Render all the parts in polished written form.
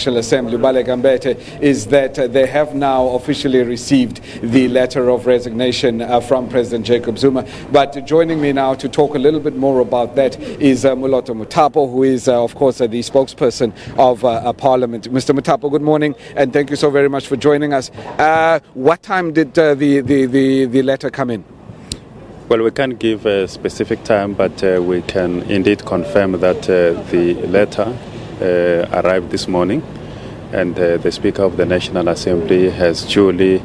National Assembly, Balekambete, is that they have now officially received the letter of resignation from President Jacob Zuma. But joining me now to talk a little bit more about that is Lukhanyo Calata, who is, of course, the spokesperson of Parliament. Mr. Mutapo, good morning, and thank you so very much for joining us. What time did the letter come in? Well, we can't give a specific time, but we can indeed confirm that the letter arrived this morning, and the Speaker of the National Assembly has duly,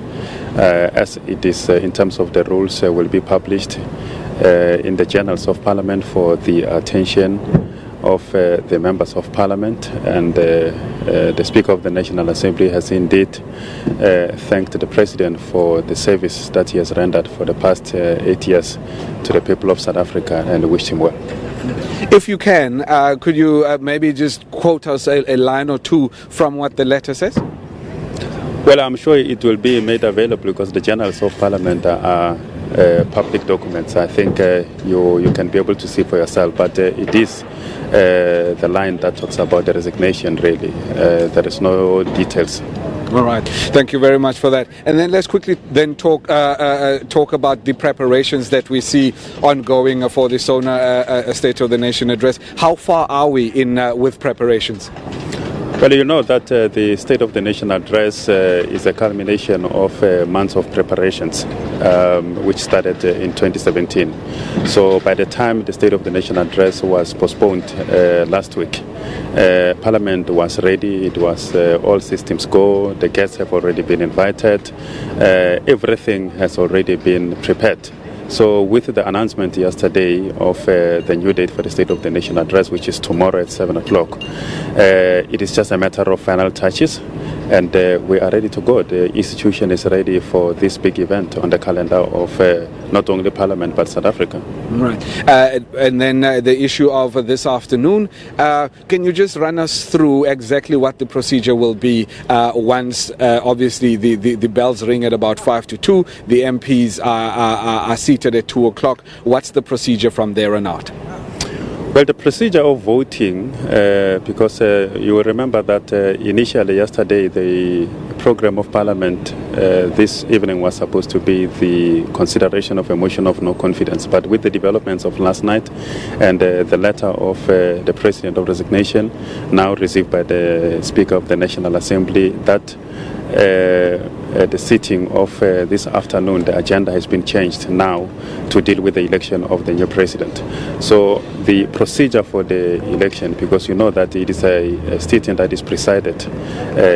as it is in terms of the rules, will be published in the journals of Parliament for the attention of the members of Parliament, and the Speaker of the National Assembly has indeed thanked the President for the service that he has rendered for the past 8 years to the people of South Africa, and wished him well. If you can, could you maybe just quote us a line or two from what the letter says? Well, I'm sure it will be made available because the journals of Parliament are public documents. I think you can be able to see for yourself, but it is the line that talks about the resignation, really. There is no details. All right. Thank you very much for that. And then let's quickly then talk about the preparations that we see ongoing for the SONA State of the Nation address. How far are we in with preparations? Well, you know that the State of the Nation address is a culmination of months of preparations, which started in 2017. So by the time the State of the Nation address was postponed last week, Parliament was ready. It was all systems go. The guests have already been invited. Everything has already been prepared. So with the announcement yesterday of the new date for the State of the Nation address, which is tomorrow at 7 o'clock, it is just a matter of final touches, and we are ready to go. The institution is ready for this big event on the calendar of not only Parliament but South Africa. Right. And then the issue of this afternoon, can you just run us through exactly what the procedure will be once obviously the bells ring at about 5 to 2, the MPs are seated at 2 o'clock. What's the procedure from there on out? Well, the procedure of voting, because you will remember that initially yesterday the program of Parliament this evening was supposed to be the consideration of a motion of no confidence. But with the developments of last night and the letter of the President of resignation now received by the Speaker of the National Assembly, that the sitting of this afternoon, the agenda has been changed now to deal with the election of the new president. So the procedure for the election, because you know that it is a sitting that is presided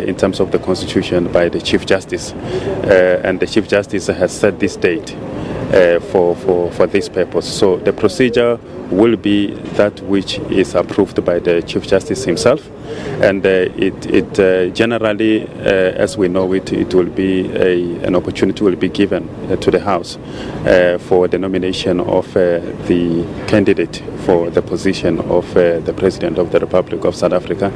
in terms of the Constitution by the Chief Justice, and the Chief Justice has set this date for this purpose. So the procedure will be that which is approved by the Chief Justice himself, and it generally, as we know it will be an opportunity will be given to the House for the nomination of the candidate for the position of the President of the Republic of South Africa,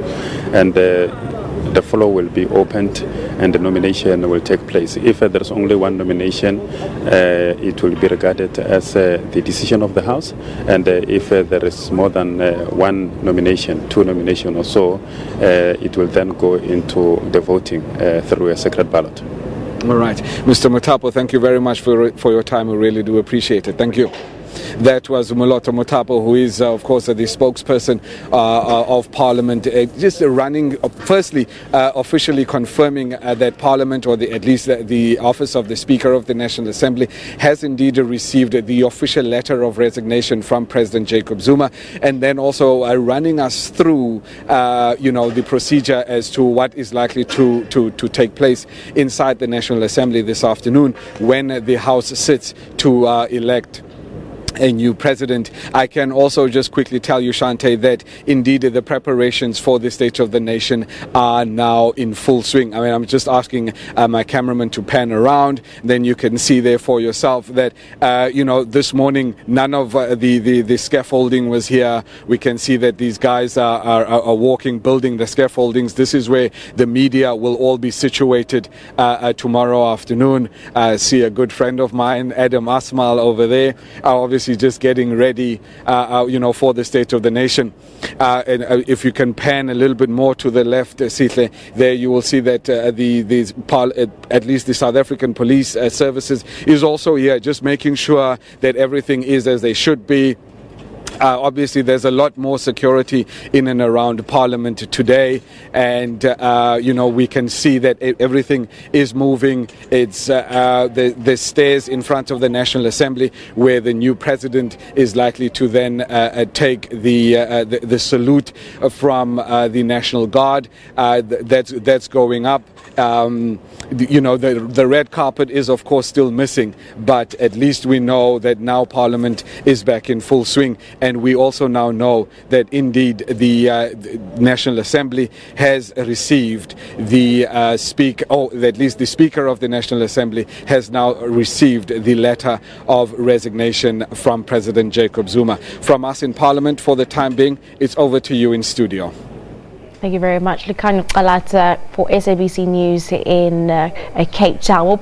and the floor will be opened and the nomination will take place. If there's only one nomination, it will be regarded as the decision of the House, and if there is more than one nomination, two nominations or so, it will then go into the voting through a secret ballot. All right. Mr. Mutapo, thank you very much for your time. We really do appreciate it. Thank you. That was Lukhanyo Calata, who is, of course, the spokesperson of Parliament, just running, firstly, officially confirming that Parliament, or at least the office of the Speaker of the National Assembly, has indeed received the official letter of resignation from President Jacob Zuma, and then also running us through, the procedure as to what is likely to take place inside the National Assembly this afternoon when the House sits to elect a new president. I can also just quickly tell you, Shante, that indeed the preparations for the State of the Nation are now in full swing. I mean, I'm just asking my cameraman to pan around, then you can see there for yourself that, this morning none of the scaffolding was here. We can see that these guys are walking, building the scaffoldings. This is where the media will all be situated tomorrow afternoon. I see a good friend of mine, Adam Asmal, over there. Obviously obviously just getting ready, for the State of the Nation. And if you can pan a little bit more to the left, Sihle, there you will see that at least the South African Police Services is also here, just making sure that everything is as they should be. Obviously, there's a lot more security in and around Parliament today, and we can see that everything is moving. It's the stairs in front of the National Assembly, where the new president is likely to then take the salute from the National Guard. That's going up. The red carpet is, of course, still missing, but at least we know that now Parliament is back in full swing. And we also now know that indeed the National Assembly has received the speaker, or at least the Speaker of the National Assembly has now received the letter of resignation from President Jacob Zuma. From us in Parliament, for the time being, it's over to you in studio. Thank you very much, Lukhanyo Calata, for SABC News in Cape Town.